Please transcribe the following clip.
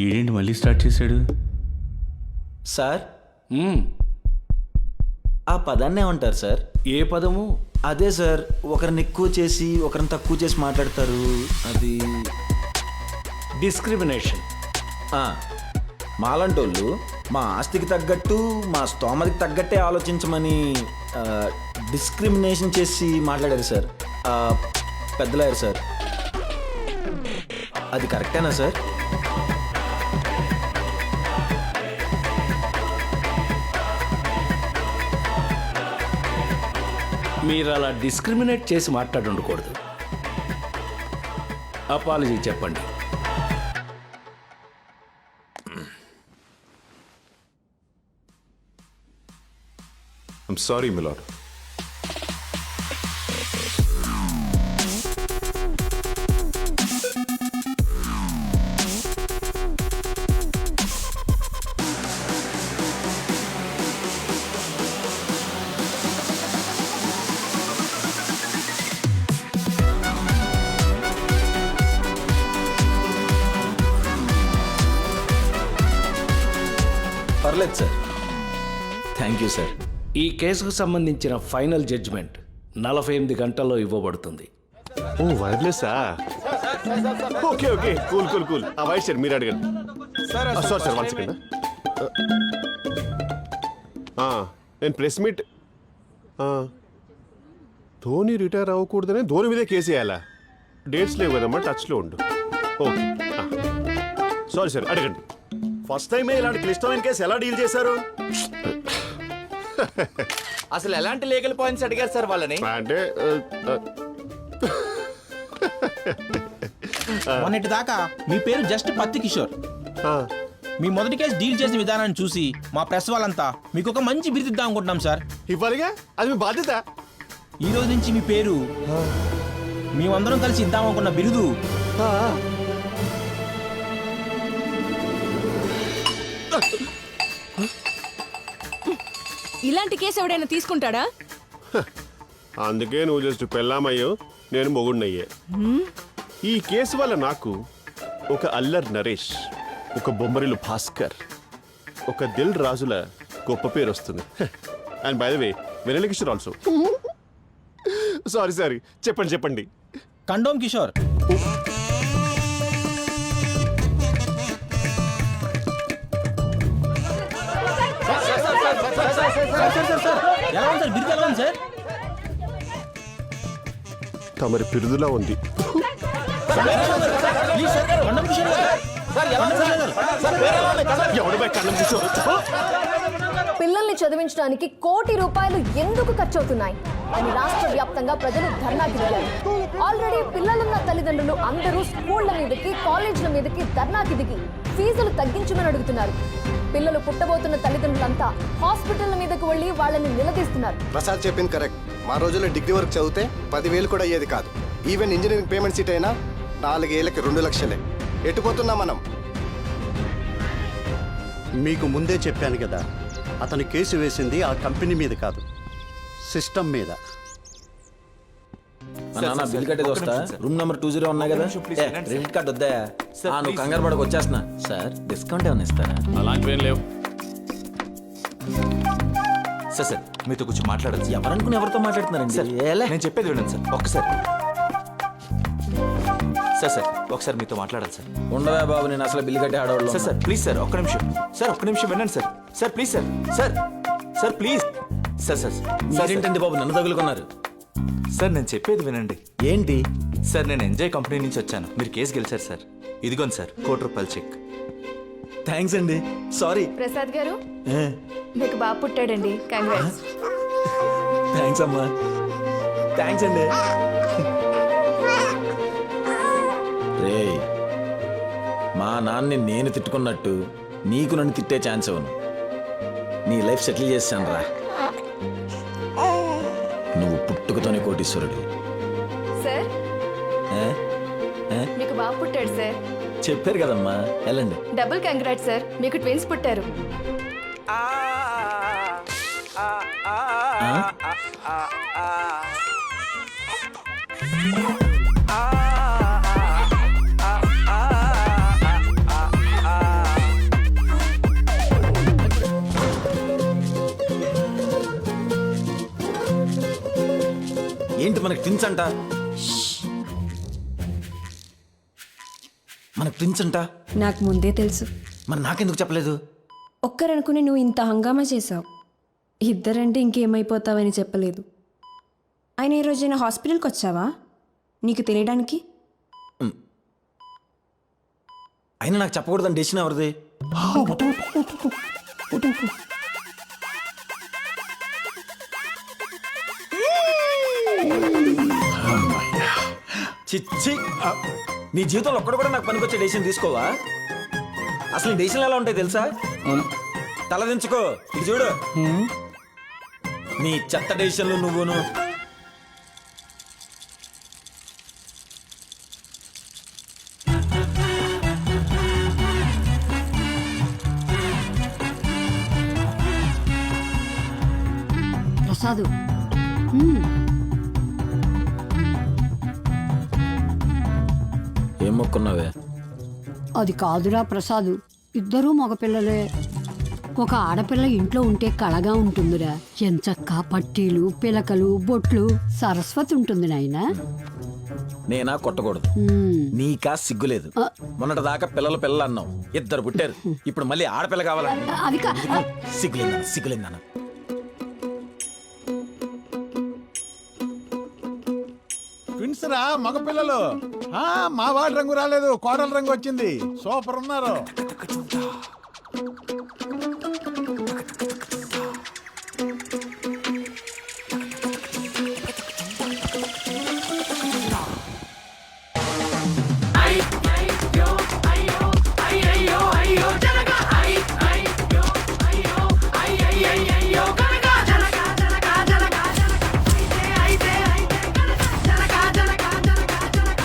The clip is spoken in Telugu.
ఈడేంటి మళ్ళీ స్టార్ట్ చేశాడు? సార్ ఆ పదాన్ని ఏమంటారు సార్? ఏ పదము? అదే సార్, ఒకరిని ఎక్కువ చేసి ఒకరిని తక్కువ చేసి మాట్లాడతారు, అది డిస్క్రిమినేషన్. మాలంటోళ్ళు మా ఆస్తికి తగ్గట్టు మా స్తోమతికి తగ్గట్టే ఆలోచించమని డిస్క్రిమినేషన్ చేసి మాట్లాడారు సార్. పెద్దలయ్యారు సార్, అది కరెక్టేనా సార్? మీరు అలా డిస్క్రిమినేట్ చేసి మాట్లాడుండకూడదు. అపాలజీ చెప్పండి. I'm sorry, my lord. పర్లేదు సార్, థ్యాంక్ యూ సార్. ఈ కేసుకు సంబంధించిన ఫైనల్ జడ్జిమెంట్ 48 గంటల్లో ఇవ్వబడుతుంది. ఓ వైర్లెస్సా? Okay okay, cool cool cool. ఆ వైస్ సార్ మీరు అడగండి. Sorry sir, 1 second. నేను ప్రెస్ మీట్ ధోని రిటైర్ అవ్వకూడదని ధోని మీదే కేసు వేయాలా? డేట్స్ లేవు కదమ్మా, టచ్లో ఉండు. ఓకే సారీ సార్, అడగండి. ఫస్ట్ టైమే ఇలాంటి క్లిష్టమైన కేసు ఎలా డీల్ చేశారు? అసలు ఎలాంటి లీగల్ పాయింట్స్ అడిగారు సార్ వాళ్ళని? అంటే మొన్నటి దాకా మీ పేరు జస్ట్ పత్తి కిషోర్. మీ మొదటి కేసు డీల్ చేసిన విధానాన్ని చూసి మా ప్రెస్ వాళ్ళంతా మీకు ఒక మంచి బిరుదు ఇద్దాం అనుకుంటున్నాం సార్. ఇవ్వాలిగా, అది మీ బాధ్యత. ఈ రోజు నుంచి మీ పేరు మేమందరం కలిసి ఇద్దాం అనుకున్న బిరుదు ఇలాంటి కేసు ఎవడైనా తీసుకుంటాడా? అందుకే నువ్వు జస్ట్ పెళ్ళామయ్యో, నేను మొగుడినయ్యే. ఈ కేసు వల్ల నాకు ఒక అల్లర్ నరేష్, ఒక బొమ్మరిలు భాస్కర్, ఒక దిల్ రాజుల గొప్ప పేరు వస్తుంది. And by the way Vennela Kishore also. Sorry చెప్పండి చెప్పండి. కండోమ్ కిషోర్. ఎలా ఉంది సార్ బిరుదు? ఎలా ఉంది సార్? తమరి పిరుదులా ఉంది. ప్లీజ్ సార్, కండోమ్ కిషోర్ గారు. ఎవడు కన్నం కిషోర్? పిల్లల్ని చదివించడానికి కోటి రూపాయలు ఎందుకు ఖర్చు అవుతున్నాయి అని రాష్ట్ర వ్యాప్తంగా ప్రజలు ధర్నాకి దిగారు. ఆల్రెడీ పిల్లలున్న తల్లిదండ్రులు అందరూ స్కూళ్ల మీదకి, కాలేజీల మీదకి ధర్నాకి దిగి ఫీజులు తగ్గించమని అడుగుతున్నారు. పిల్లలు పుట్టబోతున్న తల్లిదండ్రులంతా హాస్పిటల్ మీదకు వెళ్లి వాళ్ళని నిలదీస్తున్నారు. ప్రసాద్ చెప్పింది కరెక్ట్. మా రోజుల్లో డిగ్రీ వరకు చదివితే 10,000 కూడా అయ్యేది కాదు. ఈవెన్ ఇంజనీరింగ్ పేమెంట్ సీట్ అయినా 4 ఏళ్ళకి 2 లక్షలే. ఎట్టుపోతున్నాం మనం? మీకు ముందే చెప్పాను కదా, అతను కేసు వేసింది ఆ కంపెనీ మీద కాదు, సిస్టమ్ మీద. బిల్ కట్టేది వస్తా. రూమ్ నెంబర్ 20 ఉన్నాయి కదా, క్రెడిట్ కార్డ్ వద్దా? నువ్వు కంగారు పడకు, వచ్చేస్తున్నా. సార్ డిస్కౌంట్ ఏమైనా ఇస్తారా? అలాంటివేం లేవు సార్. సార్ మీతో కొంచెం మాట్లాడాలి. ఎవరనుకుని ఎవరితో మాట్లాడుతున్నారండి? నేను చెప్పేది వినండి సార్ ఒక్కసారి. సార్ ఒకసారి మీతో మాట్లాడాలి సార్. ఉండవా బాబు, నేను అసలు బిల్ కట్టే ఆడవాళ్ళు. సార్ ప్లీజ్ సార్, ఒక్క నిమిషం సార్, ఒక్క నిమిషం వినండి sir. Please sir please. Sir ఏంటండి బాబు నన్ను తగులుకున్నారు? సార్ నేను చెప్పేది వినండి. ఏంటి సార్, నేను ఎంజాయ్ కంపెనీ నుంచి వచ్చాను. మీరు కేసు గెలిచారు సార్. ఇదిగోండి సార్, ₹1,00,00,000 చెక్. థ్యాంక్స్ అండి. సారీ. ప్రసాద్ గారు, మీకు బాబు పుట్టాడండి. కంగ్రాట్స్. థ్యాంక్స్ అమ్మా. థ్యాంక్స్ అండి. రే, మా నాన్నని నేను తిట్టుకున్నట్టు నీకు నన్ను తిట్టే ఛాన్స్ ఇవ్వను. నీ లైఫ్ సెటిల్ చేశాను రా. నువ్వు పుట్టుకతోనే కోటీశ్వరుడు. సార్, మీకు బాబు పుట్టాడు సార్. చెప్పారు కదమ్మా, వెళ్ళండి. డబుల్ కంగ్రాట్స్ సార్, మీకు ట్విన్స్ పుట్టారు. ఏంటి మనకి ట్విన్స్ అంట? మనకి ట్విన్స్ అంట? నాకు ముందే తెలుసు. మరి నాకెందుకు చెప్పలేదు? ఒక్కరనుకుని నువ్వు ఇంత హంగామా చేసావు. ఇద్దరంటే ఇంకేమైపోతావని చెప్పలేదు. ఆయన ఈ రోజైనా హాస్పిటల్కి వచ్చావా నీకు తెలియడానికి? అయినా నాకు చెప్పకూడదని డెసిషన్ ఎవరిది? చిచ్చి, నీ జీవితంలో ఒక్కడు కూడా నాకు పనికొచ్చే డెసిషన్ తీసుకోవా? అసలు ఈ డెసిషన్లు ఎలా ఉంటాయి తెలుసా? తలదించుకో, ఇది చూడు. నీ చెత్త డెసిషన్లు నువ్వును. ప్రసాదు, ఏం మొక్కున్నావే? అది కాదురా ప్రసాదు, ఇద్దరూ మగపిల్లలే. ఒక ఆడపిల్ల ఇంట్లో ఉంటే కళగా ఉంటుందిరా. ఎంచక్కా పట్టీలు, పిలకలు, బొట్లు, సరస్వతి ఉంటుంది నాయనా. నేనా కొట్టకూడదు? నీకా సిగ్గులేదు? మొన్నటిదాకా పిల్లలు అన్నావు, ఇద్దరు పుట్టారు. ఇప్పుడు మళ్ళీ ఆడపిల్ల కావాలని అది సిగ్గులేదన్న. ట్విన్స్ రా మగపిల్లలు. మా వాడి రంగు రాలేదు, కోడల రంగు వచ్చింది. సూపర్ ఉన్నారు.